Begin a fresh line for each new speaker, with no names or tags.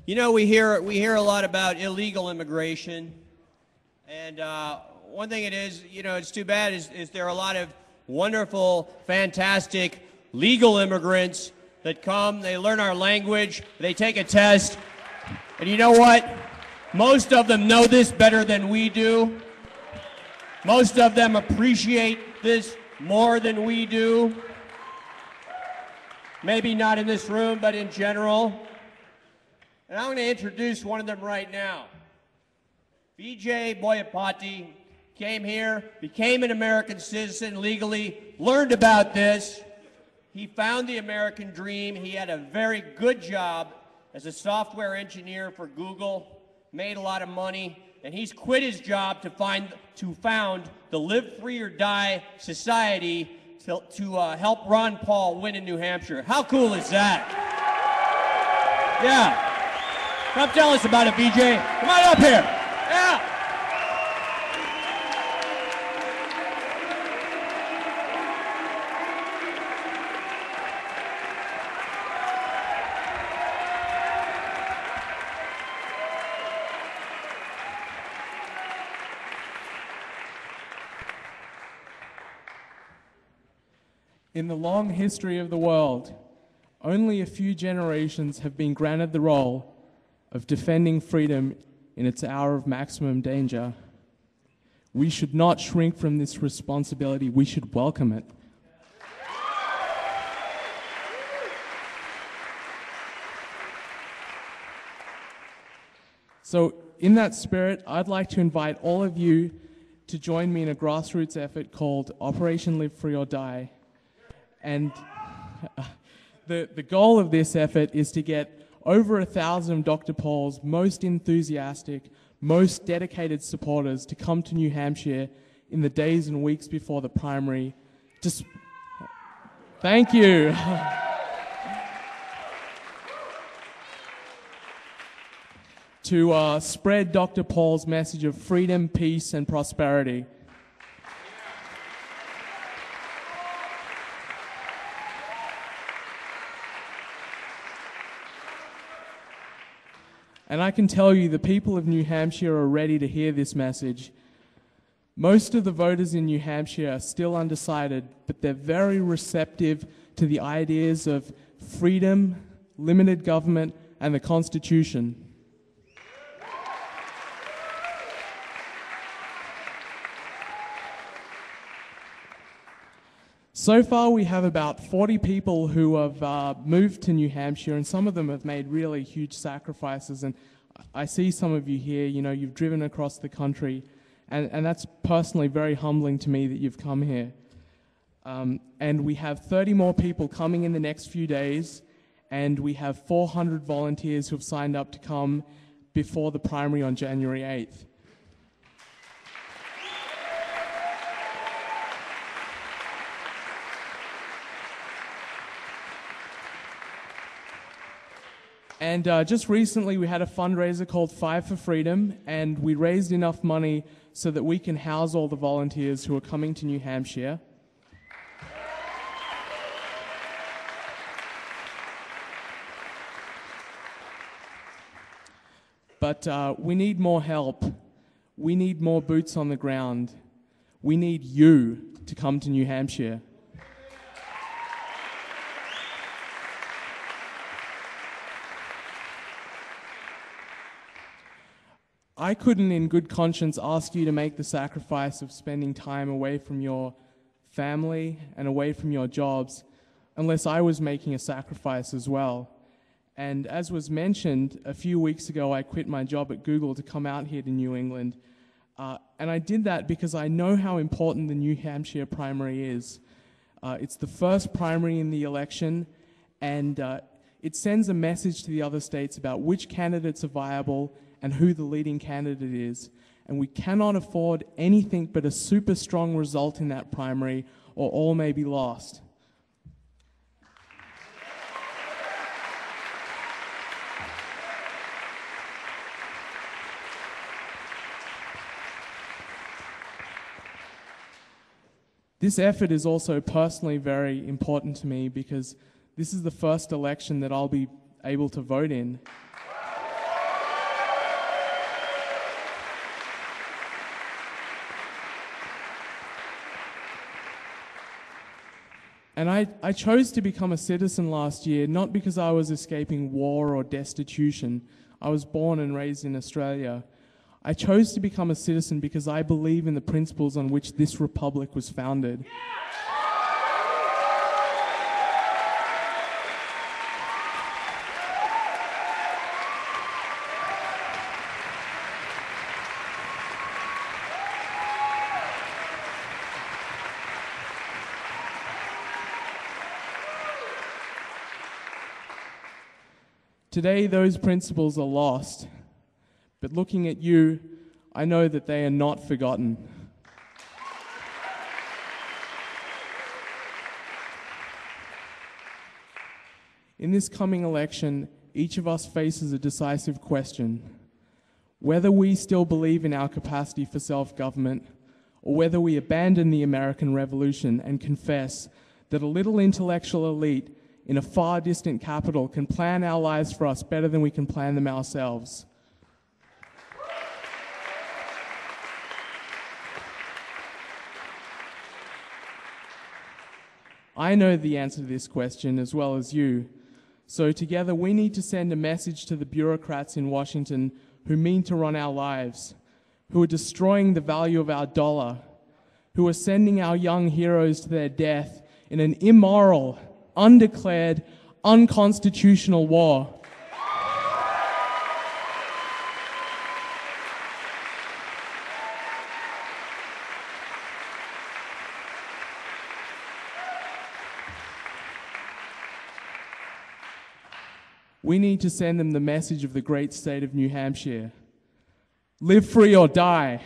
You know, we hear a lot about illegal immigration, and one thing it is, you know, it's too bad is there are a lot of wonderful, fantastic legal immigrants that come, they learn our language, they take a test, and you know what? Most of them know this better than we do. Most of them appreciate this more than we do. Maybe not in this room, but in general. And I'm going to introduce one of them right now. Vijay Boyapati came here, became an American citizen legally, learned about this. He found the American dream. He had a very good job as a software engineer for Google, made a lot of money, and he's quit his job to found the Live Free or Die Society to help Ron Paul win in New Hampshire. How cool is that? Yeah. Come tell us about it, VJ. Come on up here. Yeah.
In the long history of the world, only a few generations have been granted the role of defending freedom in its hour of maximum danger. We should not shrink from this responsibility. We should welcome it. So, in that spirit, I'd like to invite all of you to join me in a grassroots effort called Operation Live Free or Die. And the goal of this effort is to get over 1,000 Dr. Paul's most enthusiastic, most dedicated supporters to come to New Hampshire in the days and weeks before the primary. Thank you. To spread Dr. Paul's message of freedom, peace, and prosperity. And I can tell you the people of New Hampshire are ready to hear this message. Most of the voters in New Hampshire are still undecided, but they're very receptive to the ideas of freedom, limited government, and the Constitution. So far, we have about 40 people who have moved to New Hampshire, and some of them have made really huge sacrifices. And I see some of you here, you know, you've driven across the country, and that's personally very humbling to me that you've come here. And we have 30 more people coming in the next few days, and we have 400 volunteers who have signed up to come before the primary on January 8th. And just recently we had a fundraiser called Five for Freedom, and we raised enough money so that we can house all the volunteers who are coming to New Hampshire. But we need more help. We need more boots on the ground. We need you to come to New Hampshire. I couldn't in good conscience ask you to make the sacrifice of spending time away from your family and away from your jobs unless I was making a sacrifice as well. And as was mentioned, a few weeks ago I quit my job at Google to come out here to New England. And I did that because I know how important the New Hampshire primary is. It's the first primary in the election, and it sends a message to the other states about which candidates are viable and who the leading candidate is. And we cannot afford anything but a super strong result in that primary, or all may be lost. This effort is also personally very important to me because this is the first election that I'll be able to vote in. And I chose to become a citizen last year, not because I was escaping war or destitution. I was born and raised in Australia. I chose to become a citizen because I believe in the principles on which this republic was founded. Today, those principles are lost, but looking at you, I know that they are not forgotten. In this coming election, each of us faces a decisive question: whether we still believe in our capacity for self-government, or whether we abandon the American Revolution and confess that a little intellectual elite in a far distant capital can plan our lives for us better than we can plan them ourselves. I know the answer to this question as well as you. So together we need to send a message to the bureaucrats in Washington who mean to run our lives, who are destroying the value of our dollar, who are sending our young heroes to their death in an immoral, undeclared, unconstitutional war. We need to send them the message of the great state of New Hampshire: live free or die.